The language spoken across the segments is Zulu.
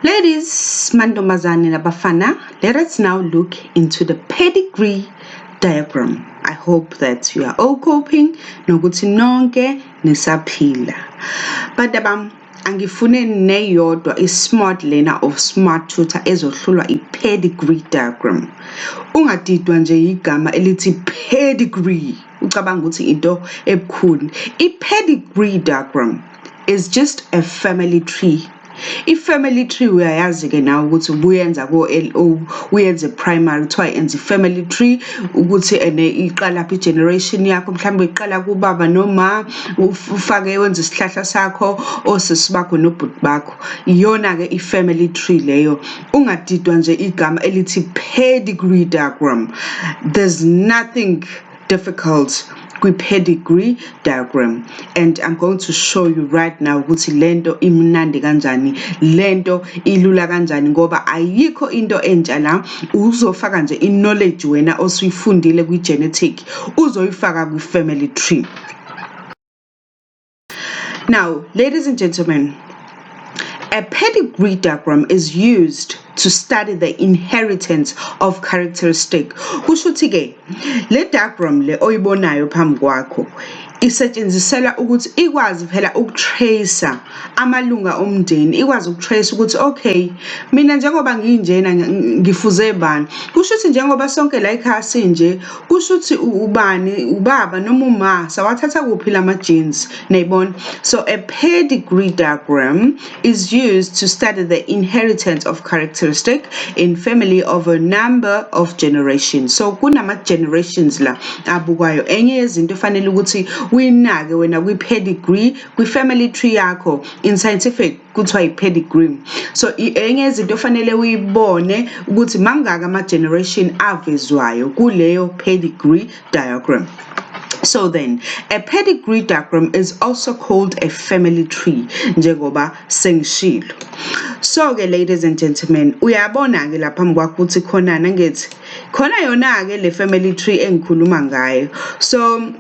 Ladies, mantombazane nabafana, let us now look into the pedigree diagram. I hope that you are all coping nokuthi nonke nisaphila. Badabam angifune neyodwa i-smart learner of smart tutor ezohlulwa i-pedigree diagram. Ungadidwa nje igama elithi pedigree ucabanga ukuthi into ebukhulu. I-pedigree diagram is just a family tree. I-family tree uyayazi ke nawe ukuthi ubuyenza ko-LO uyenze primary kuthiwa yenza i-family tree ukuthi iqala phi generation yakho mhlawumbe iqala kubaba noma ufake wenza isihlahla sakho osisi bakho nobhuti bakho iyona ke i-family tree leyo. Ungadidwa nje igama elithi pedigree diagram. There's nothing difficult kwi-pedigree diagram, and I'm going to show you right now ukuthi lento imnandi kanjani, lento ilula kanjani ngoba ayikho into entsha la. Uzofaka nje i-knowledge wena osuyifundile kwi-genetic uzoyifaka kwi-family tree. Now, ladies and gentlemen, a pedigree diagram is used to study the inheritance of characteristic. Kushuthi ke le diagram le oyibonayo phambi kwakho isetshenziselwa ukuthi ikwazi phela ukutracer amalunga omndeni, ikwazi ukutrace ukuthi okay mina njengoba nginjena ngifuze bani, kushuthi njengoba sonke la ekhaya sinje kushuthi ubani ubaba noma uma sawathatha kuphi lama genes nayibona. So a pedigree diagram is used to study the inheritance of characteristic in family of a number of generations. So kunama generations la abukwayo. Enye yezinto fanele ukuthi uyinake wena kwi-pedigree kwi-family tree yakho in scientific kuthiwa i-pedigree. So enye yezinto fanele uyibone ukuthi mangaka ama-generation avezwayo kuleyo pedigree diagram. So then, a pedigree diagram is also called a family tree, njengoba sengishilo. So ke ladies and gentlemen, uyabona ke lapha mkwakho ukuthi khona nangethi khona yona ke le family tree engikhuluma ngayo. So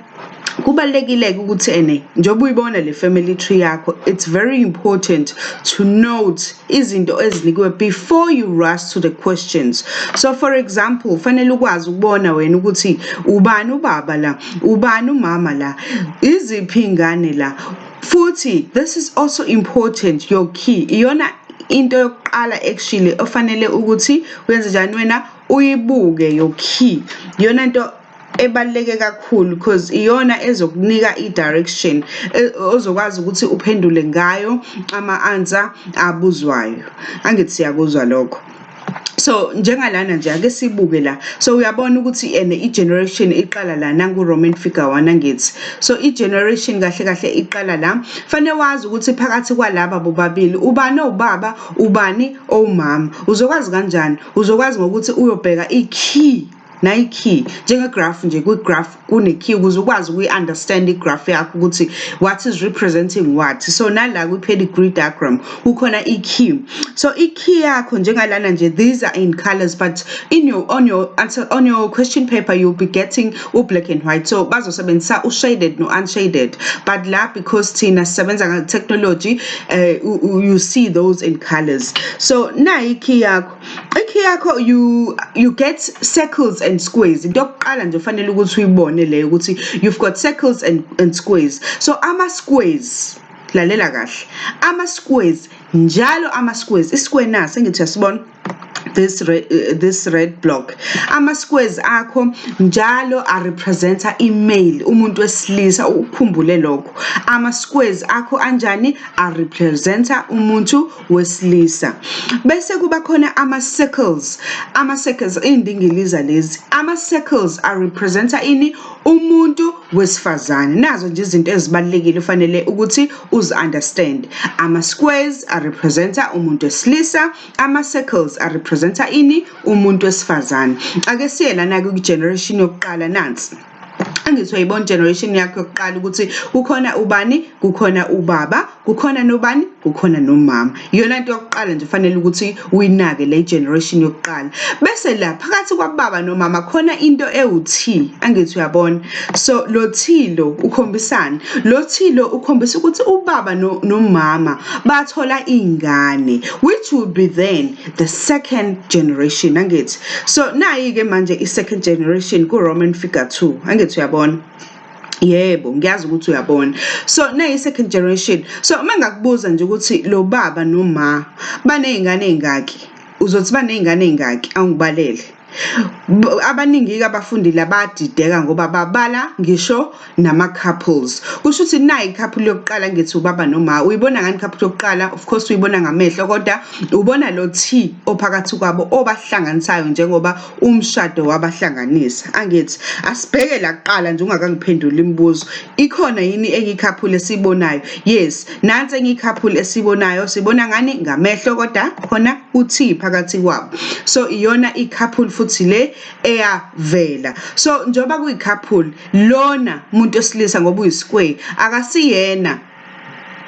kubalekile ukuthi njengoba uyibona le family tree yakho, it's very important to note izinto ezinikiwe before you rush to the questions. So for example, fanele ukwazi ukubona wena ukuthi ubani ubaba la, ubani umama la, iziphi ingane la. Futhi this is also important, your key iyona into yokuqala actually ofanele ukuthi wenze njani wena uyibuke. Your key iyona into ebaleke kakhulu because iyona ezokunika i-direction ozokwazi ukuthi uphendule ngayo ama-answer abuzwayo. Angithi siyakuzwa lokho. So njengalana nje ake sibuke la. So uyabona ukuthi i-generation iqala la nangu Roman figure 1 angithi. So i-generation kahle kahle iqala la. Fanele wazi ukuthi phakathi kwalaba bobabili ubani obaba ubani omama. Uzokwazi kanjani? Uzokwazi ngokuthi uyobheka i-key na i-key njenge-graph nje kwi-graph kune-key ukuze ukwazi ukuyi-understand i-graph yakho ukuthi what is representing what. So nala kwi-pedigree diagram kukhona i-key. So i-key yakho njengalana nje, these are in colors, but on your question paper you'll be getting black and white. So bazosebenzisa u-shaded no unshaded, but la because thina sisebenza nge-technology you see those in colors. So na i-key yakho you get circles and squares. Into yokuqala nje fanele ukuthi uyibone le ukuthi you've got circles and squares. So ama-squares lalela kahle, ama-squares njalo ama-squares i-square nasi engithi yasibona this red block. Ama-squares akho njalo representa i-male, umuntu wesilisa, ukhumbule lokho. Ama-squares akho anjani representa umuntu wesilisa. Bese kuba khona ama-circles. Ama-circles indingiliza lezi. Ama-circles representa ini umuntu wesifazane. Nazo nje izinto ezibalekile ufanele ukuthi uzi-understand. Ama-squares representa umuntu wesilisa, ama-circles representa ini umuntu wesifazane. Ake siye lana ku-generation yokuqala nansi. angithi uyayibona generation yakho yokuqala ukuthi kukhona ubani kukhona ubaba kukhona nobani kukhona nomama iyona nto yokuqala nje fanele ukuthi uyinake le generation yokuqala bese la phakathi kwababa nomama khona into ewuthi angithi uyabona so lo T lo ukhombisana lo T lo ukhombisa ukuthi ubaba nomama bathola ingane which would be then the second generation angithi so nayi ke manje i second generation ku Roman figure 2 angithi uyabona yebo ngiyazi ukuthi uyabona so nayi second generation so mangakubuza nje ukuthi lo baba noma banezingane ezingaki uzothi banezingane ezingaki awungibalele abaningi abafundi labadideka ngoba babala ngisho nama couples kusho ukuthi nayi couple yokuqala ngithi ubaba noma uyibona ngani couple yokuqala of course uyibona ngamehlo kodwa ubona lo T ophakathi kwabo obahlanganisayo njengoba umshado wabahlanganisa angithi asibheke la kuqala nje ungakangiphendula imibuzo ikhona yini enye couple esibonayo yes nansi enye couple esibonayo sibona ngani ngamehlo kodwa khona uT phakathi kwabo so iyona i couple futhi le eyavela so njoba kuyi couple lona umuntu osilisa ngoba uyi square akasiyena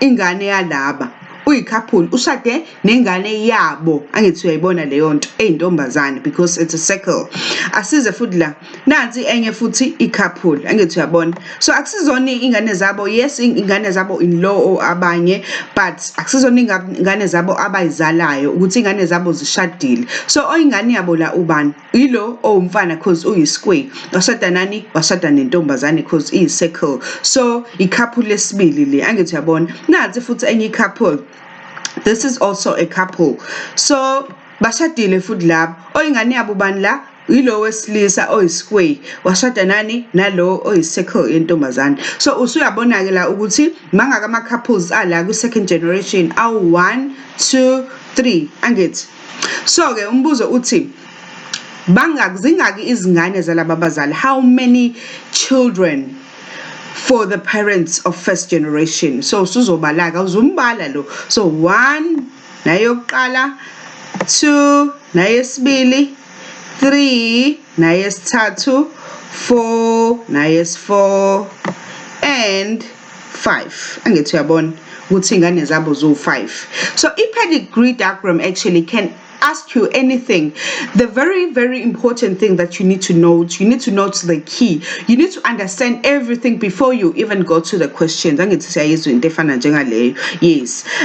ingane yalaba uyi couple ushade nengane yabo angithi uyayibona leyo nto eyintombazane because it's a circle asize futhi la nansi enye futhi i couple angithi uyabona so akusizona ingane zabo yes ingane zabo in law or abanye but akusizona ingane zabo abayizalayo ukuthi ingane zabo zishadile so oyingane yabo la ubani yilo owumfana because uyi square washada nani washada nentombazane because iyi circle so i couple lesibili le angithi uyabona nansi futhi enye i couple this is also a couple so bashadile futhi lapho oyingane yabo bani la yilo wesilisa oyi square washada nani nalo oyi circle yentombazane so usuyabona ke la ukuthi mangaka ama couples ala ku second generation aw 1 2 3 angithi so ke umbuzo uthi zingaki izingane zalaba bazali how many children for the parents of first generation so usuzobalaka uzumbala lo so 1 nayokuqala 2 nayesibili 3 nayesithathu 4 nayes4 and 5 angithi uyabona ukuthi ingane zabo zo5 so i pedigree diagram actually can ask you anything. The very important thing that you need to note the key. You need to understand everything before you even go to the questions. Yes.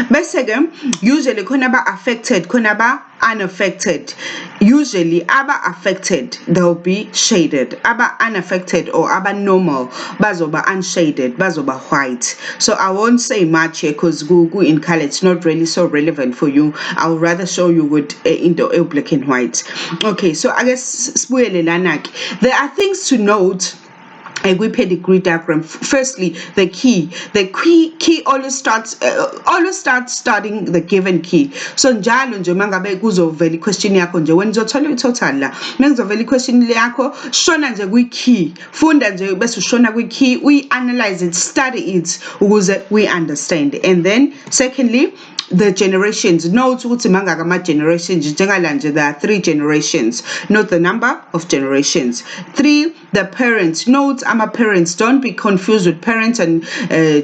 Bese ke usually khona ba affected, khona ba unaffected. Usually aba affected they'll be shaded. Aba unaffected or aba normal bazoba unshaded, bazoba white. So I won't say much here because Google in color it's not really so relevant for you. I would rather show you with into black and white. Okay, so I guess there are things to note. A pedigree diagram. Firstly, the key always starts starting the given key. So njalo nje mangabe kuzovela question yakho nje when uzothola i-total la mengizovela i-question yakho shona nje kwi-key funda nje bese ushona kwi-key we analyze it, study it ukuze we understand. And then secondly, the generations. Note ukuthi mangaka ama generations njengala nje there are 3 generations. Note the number of generations. 3, the parents. Note ama parents. Don't be confused with parents and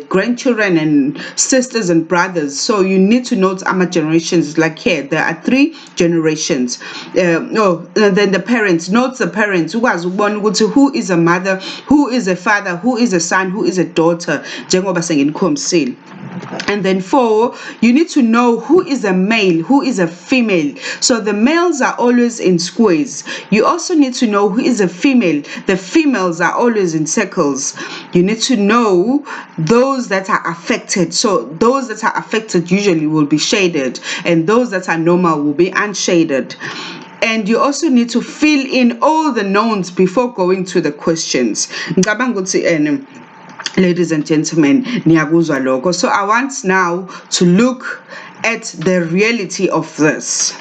grandchildren and sisters and brothers. So you need to note ama generations. Like here there are 3 generations. Then the parents. Note the parents. Ukwazi ukubona ukuthi who is a mother, who is a father, who is a son, who is a daughter njengoba sengikhombisile. And then 4, you need to know who is a male, who is a female. So the males are always in squares. You also need to know who is a female. The females are always in circles. You need to know those that are affected. So those that are affected usually will be shaded, and those that are normal will be unshaded. And you also need to fill in all the knowns before going to the questions. Ladies and gentlemen, so I want now to look at the reality of this.